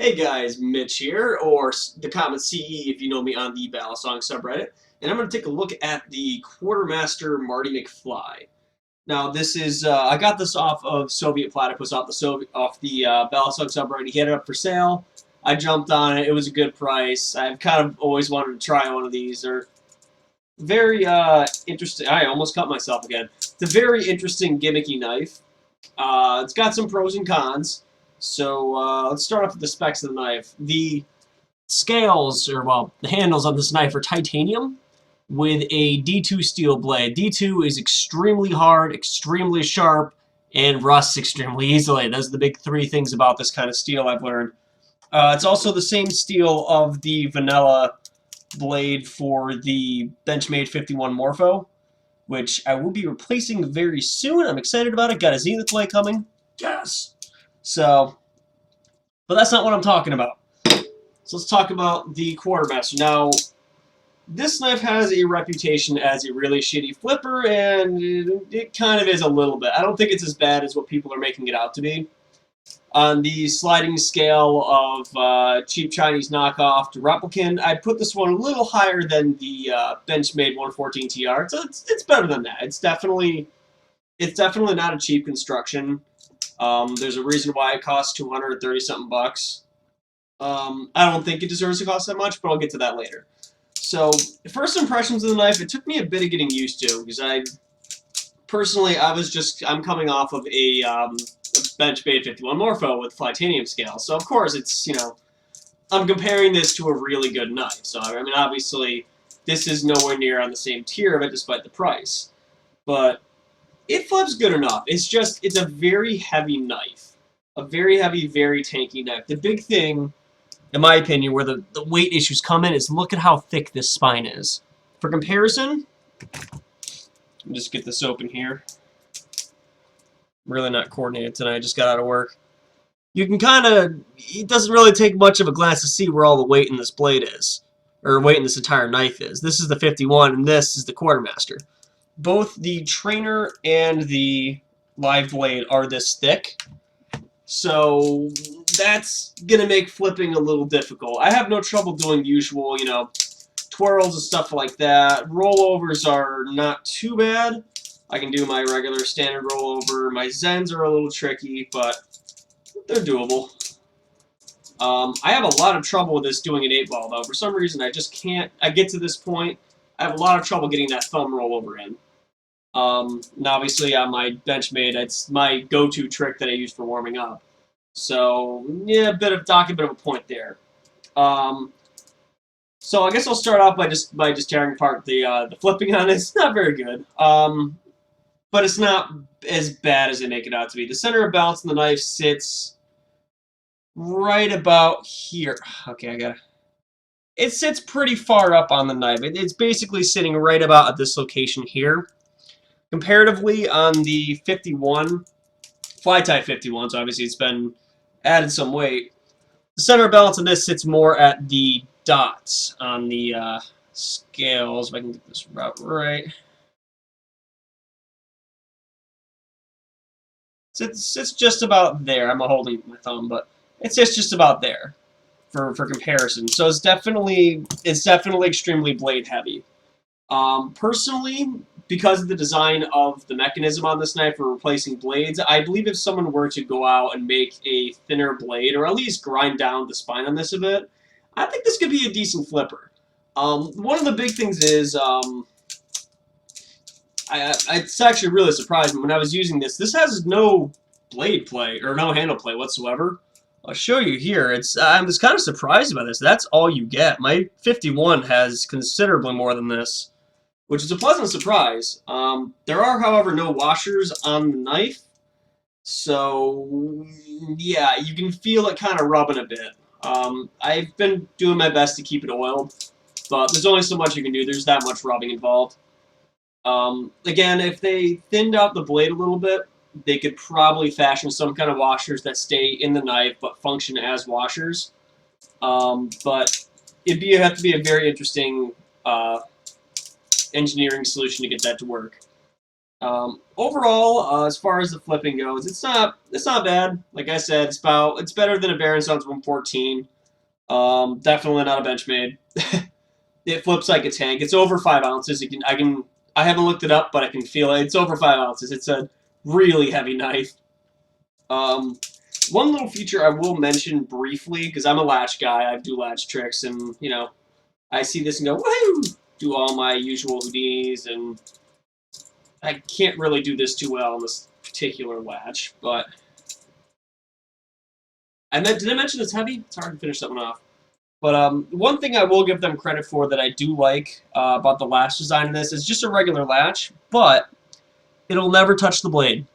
Hey guys, Mitch here, or the Common CE if you know me on the Battlesong subreddit, and I'm going to take a look at the Quartermaster Marty McFly. Now this is, I got this off of Soviet Platypus off the Battlesong subreddit. He had it up for sale. I jumped on it. It was a good price. I've kind of always wanted to try one of these. They're very interesting. I almost cut myself again. It's a very interesting gimmicky knife. It's got some pros and cons. So let's start off with the specs of the knife. The scales, or well, the handles on this knife are titanium with a D2 steel blade. D2 is extremely hard, extremely sharp, and rusts extremely easily. Those are the big three things about this kind of steel I've learned. It's also the same steel of the vanilla blade for the Benchmade 51 Morpho, which I will be replacing very soon. I'm excited about it. Got a Zenith blade coming. Yes! So, but that's not what I'm talking about. So let's talk about the Quartermaster. Now, this knife has a reputation as a really shitty flipper, and it kind of is a little bit. I don't think it's as bad as what people are making it out to be. On the sliding scale of cheap Chinese knockoff to replicant, I'd put this one a little higher than the Benchmade 114 TR. So it's better than that. It's definitely not a cheap construction. There's a reason why it costs 230 something bucks. I don't think it deserves to cost that much, but I'll get to that later. So, first impressions of the knife, it took me a bit of getting used to, because I'm coming off of a Benchmade 51 Morpho with titanium scale, so of course it's, I'm comparing this to a really good knife, so I mean, obviously, this is nowhere near on the same tier of it, despite the price, but it flips good enough. It's a very heavy knife. A very heavy, very tanky knife. The big thing, in my opinion, where the weight issues come in is look at how thick this spine is. For comparison, let me just get this open here. I'm really not coordinated tonight. I just got out of work. You can it doesn't really take much of a glance to see where all the weight in this blade is. Or weight in this entire knife is. This is the 51 and this is the Quartermaster. Both the trainer and the live blade are this thick, so that's gonna make flipping a little difficult. I have no trouble doing usual, twirls and stuff like that. Rollovers are not too bad. I can do my regular standard rollover. My Zens are a little tricky, but they're doable. I have a lot of trouble with this doing an 8-ball, though. For some reason, I just can't. I get to this point, I have a lot of trouble getting that thumb rollover in. And obviously on my Benchmade, it's my go-to trick that I use for warming up. So, yeah, a bit of a point there. So I guess I'll start off by just tearing apart the flipping on it. It's not very good. But it's not as bad as they make it out to be. The center of balance on the knife sits right about here. Okay, it sits pretty far up on the knife. It's basically sitting right about at this location here. Comparatively, on the 51, fly type 51, so obviously it's been added some weight, the center of balance on this sits more at the dots on the scales, if I can get this route right. It's just about there. I'm holding my thumb, but it sits just about there for comparison. So it's definitely extremely blade heavy. Personally, because of the design of the mechanism on this knife for replacing blades, I believe if someone were to go out and make a thinner blade, or at least grind down the spine on this a bit, I think this could be a decent flipper. One of the big things is, it's actually really surprised me when I was using this. This has no blade play, or no handle play whatsoever. I'll show you here. I was kind of surprised by this. That's all you get. My 51 has considerably more than this, which is a pleasant surprise. There are, however, no washers on the knife, so yeah, you can feel it kind of rubbing a bit. I've been doing my best to keep it oiled, but there's only so much you can do. There's that much rubbing involved. Again, if they thinned out the blade a little bit, they could probably fashion some kind of washers that stay in the knife but function as washers. But it'd have to be a very interesting engineering solution to get that to work. Overall, as far as the flipping goes, it's not bad. Like I said, it's better than a Baron Sons 114. Definitely not a Benchmade. It flips like a tank. It's over 5 ounces. I haven't looked it up, but I can feel it. It's over 5 ounces. It's a really heavy knife. Um, One little feature I will mention briefly, because I'm a latch guy. I do latch tricks, and I see this and go, woohoo! Do all my usual Houdinis, and I can't really do this too well on this particular latch, but did I mention it's heavy? It's hard to finish that one off. But one thing I will give them credit for that I do like about the latch design of this is just a regular latch, but it'll never touch the blade.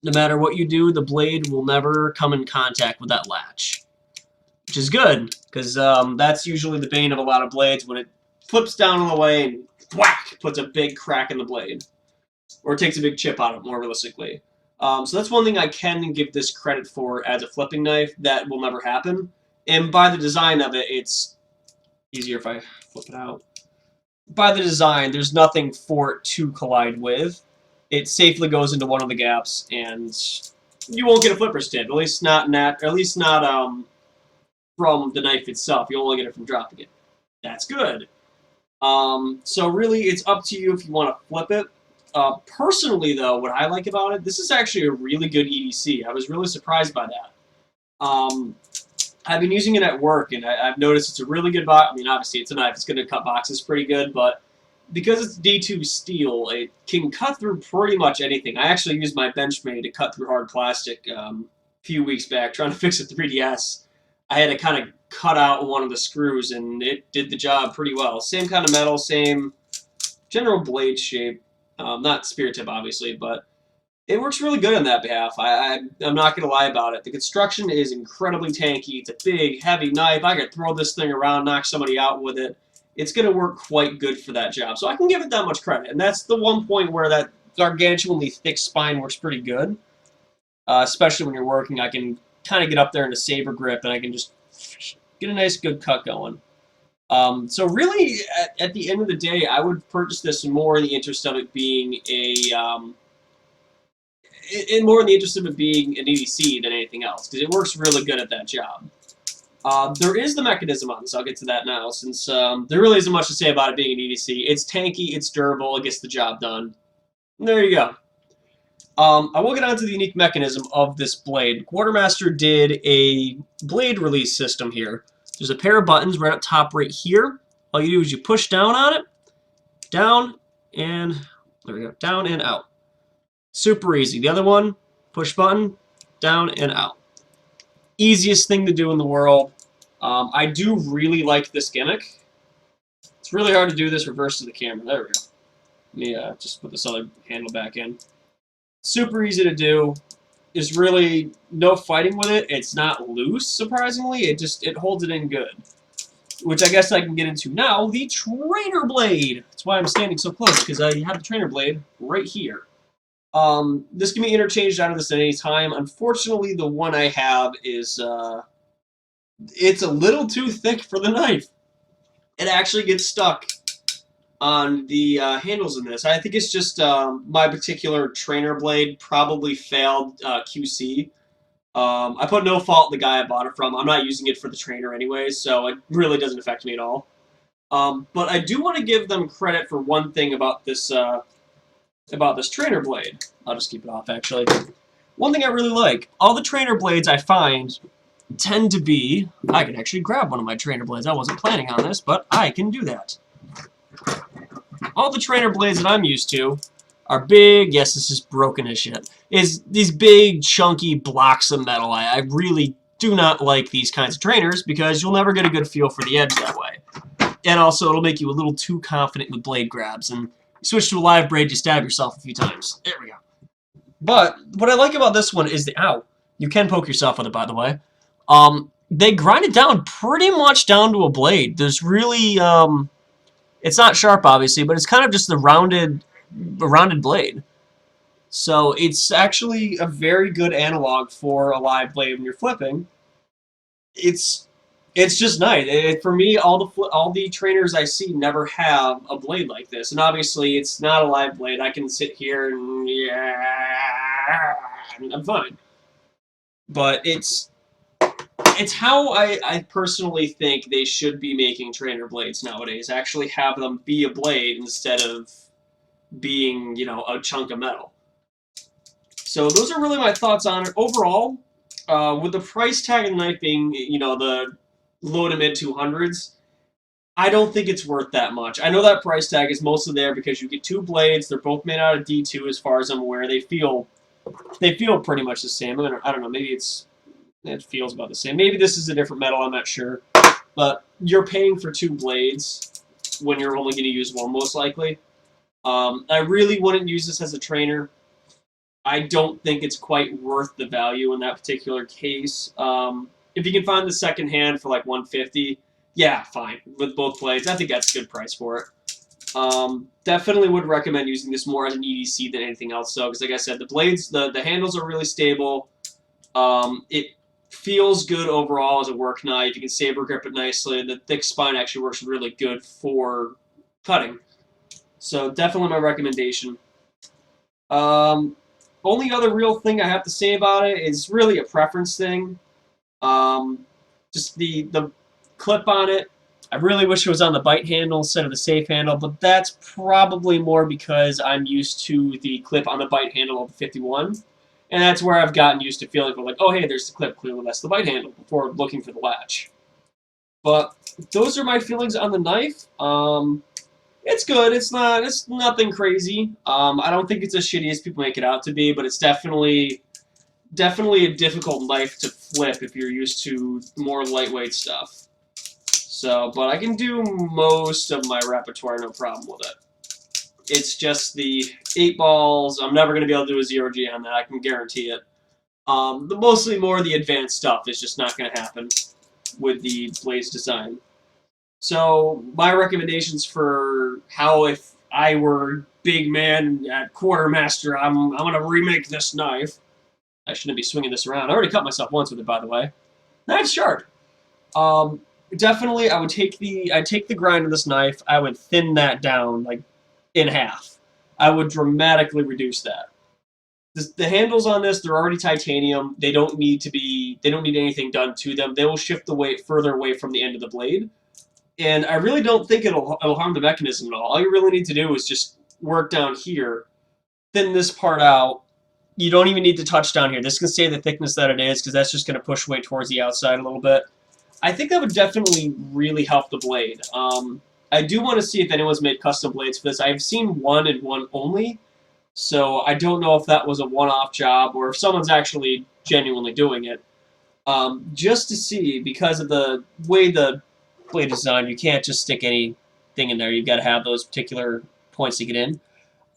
No matter what you do, the blade will never come in contact with that latch, which is good, because that's usually the bane of a lot of blades, when it flips down on the way and whack, puts a big crack in the blade. Or it takes a big chip out of it, more realistically. So that's one thing I can give this credit for as a flipping knife. That will never happen. And by the design of it, it's easier if I flip it out. By the design, there's nothing for it to collide with. It safely goes into one of the gaps, and you won't get a flipper tip. At least not from the knife itself. You only get it from dropping it. That's good. So really, it's up to you if you want to flip it. Personally, though, what I like about it, this is actually a really good EDC. I was really surprised by that. I've been using it at work, and I've noticed it's a really good box. I mean, obviously, it's a knife. It's going to cut boxes pretty good, but because it's D2 steel, it can cut through pretty much anything. I actually used my Benchmade to cut through hard plastic a few weeks back, trying to fix a 3DS. I had to kind of cut out one of the screws, and it did the job pretty well. Same kind of metal, same general blade shape. Not spear tip, obviously, but it works really good on that behalf. I'm not going to lie about it. The construction is incredibly tanky. It's a big, heavy knife. I could throw this thing around, knock somebody out with it. It's going to work quite good for that job. So I can give it that much credit. And that's the one point where that gargantuanly thick spine works pretty good. Especially when you're working, I can kind of get up there in a saber grip, and I can just get a nice, good cut going. So really, at the end of the day, I would purchase this more in the interest of it being more in the interest of it being an EDC than anything else, because it works really good at that job. There is the mechanism on this. I'll get to that now, since there really isn't much to say about it being an EDC. It's tanky, it's durable, it gets the job done. And there you go. I will get on to the unique mechanism of this blade. Quartermaster did a blade release system here. There's a pair of buttons right up top right here. All you do is you push down on it, down, and there we go, down and out. Super easy. The other one, push button, down and out. Easiest thing to do in the world. I do really like this gimmick. It's really hard to do this reverse to the camera. There we go. Let me just put this other handle back in. Super easy to do. There's really no fighting with it. It's not loose, surprisingly. It holds it in good. Which I guess I can get into now, the trainer blade. That's why I'm standing so close, because I have the trainer blade right here. This can be interchanged out of this at any time. Unfortunately, the one I have is, it's a little too thick for the knife. It actually gets stuck on the handles in this. I think it's just my particular trainer blade probably failed QC. I put no fault in the guy I bought it from. I'm not using it for the trainer anyway, so it really doesn't affect me at all. But I do want to give them credit for one thing about this trainer blade. I'll just keep it off, actually. One thing I really like, all the trainer blades I find tend to be... I can actually grab one of my trainer blades. I wasn't planning on this, but I can do that. All the trainer blades that I'm used to are big, yes, this is broken as shit, is these big, chunky blocks of metal. I really do not like these kinds of trainers because you'll never get a good feel for the edge that way. And also, it'll make you a little too confident with blade grabs, and you switch to a live braid, you stab yourself a few times. There we go. But what I like about this one is the... Ow. You can poke yourself with it, by the way. They grind it down pretty much down to a blade. There's really... it's not sharp, obviously, but it's kind of just a rounded blade. So it's actually a very good analog for a live blade when you're flipping. It's It's just nice. For me, all the trainers I see never have a blade like this, and obviously it's not a live blade. I can sit here and yeah, I'm fine. But it's how I personally think they should be making trainer blades nowadays. Actually, have them be a blade instead of being a chunk of metal. So those are really my thoughts on it overall. With the price tag of the knife being the low to mid 200s. I don't think it's worth that much. I know that price tag is mostly there because you get two blades. They're both made out of D2 as far as I'm aware. They feel pretty much the same. I don't know. Maybe it feels about the same. Maybe this is a different metal. I'm not sure. But you're paying for two blades when you're only going to use one, most likely. I really wouldn't use this as a trainer. I don't think it's quite worth the value in that particular case. If you can find the second hand for like $150, yeah, fine. With both blades, I think that's a good price for it. Definitely would recommend using this more as an EDC than anything else, though, because like I said, the blades, the handles are really stable. It feels good overall as a work knife. You can saber grip it nicely. The thick spine actually works really good for cutting. So definitely my recommendation. Only other real thing I have to say about it is really a preference thing. Just the clip on it. I really wish it was on the bite handle instead of the safe handle, but that's probably more because I'm used to the clip on the bite handle of the 51. And that's where I've gotten used to feeling like, oh, hey, there's the clip. Clearly that's the bite handle before looking for the latch. But those are my feelings on the knife. It's good. It's nothing crazy. I don't think it's as shitty as people make it out to be, but it's definitely a difficult knife to flip if you're used to more lightweight stuff. So, but I can do most of my repertoire, no problem with it. It's just the 8 balls. I'm never going to be able to do a 0G on that. I can guarantee it. Mostly more of the advanced stuff is just not going to happen with the Blaze design. So, my recommendations for how, if I were big man at Quartermaster, I'm going to remake this knife. I shouldn't be swinging this around. I already cut myself once with it, by the way. Nice sharp. Definitely, I'd take the grind of this knife. I would thin that down like in half. I would dramatically reduce that. The handles on this, they're already titanium. They don't need anything done to them. They will shift the weight further away from the end of the blade. And I really don't think it'll harm the mechanism at all. All you really need to do is just work down here, thin this part out. You don't even need to touch down here. This can stay the thickness that it is because that's just going to push weight towards the outside a little bit. I think that would definitely really help the blade. I do want to see if anyone's made custom blades for this. I've seen one and one only, so I don't know if that was a one-off job or if someone's actually genuinely doing it. Just to see, because of the way the blade is designed, you can't just stick anything in there. You've got to have those particular points to get in.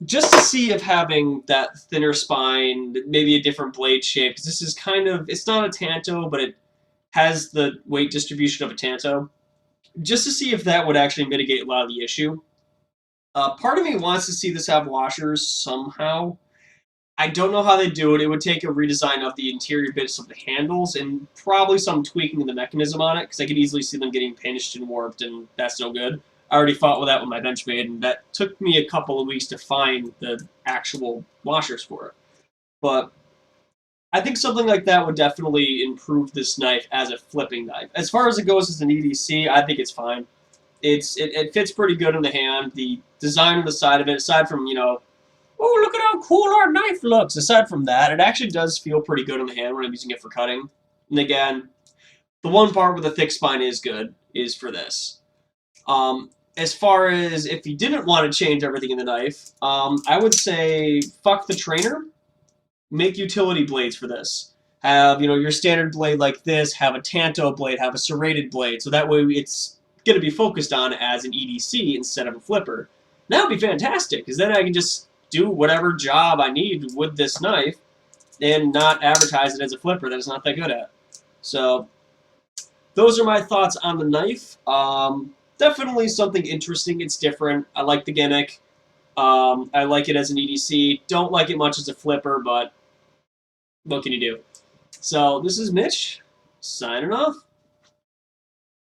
Just to see if having that thinner spine, maybe a different blade shape, because this is it's not a tanto, but it has the weight distribution of a tanto, just to see if that would actually mitigate a lot of the issue. Part of me wants to see this have washers somehow. I don't know how they do it. It would take a redesign of the interior bits of the handles and probably some tweaking of the mechanism on it, because I could easily see them getting pinched and warped, and that's no good. I already fought with that with my Benchmade, and that took me a couple of weeks to find the actual washers for it. But I think something like that would definitely improve this knife as a flipping knife. As far as it goes as an EDC, I think it's fine. It fits pretty good in the hand. The design on the side of it, aside from, oh, look at how cool our knife looks. Aside from that, it actually does feel pretty good in the hand when I'm using it for cutting. And again, the one part with the thick spine is good, is for this. As far as if you didn't want to change everything in the knife, I would say fuck the trainer. Make utility blades for this. Have, your standard blade like this, have a tanto blade, have a serrated blade, so that way it's going to be focused on as an EDC instead of a flipper. That would be fantastic, because then I can just do whatever job I need with this knife and not advertise it as a flipper that it's not that good at. So, those are my thoughts on the knife. Definitely something interesting. It's different. I like the gimmick. I like it as an EDC. Don't like it much as a flipper, but what can you do? So, this is Mitch, signing off.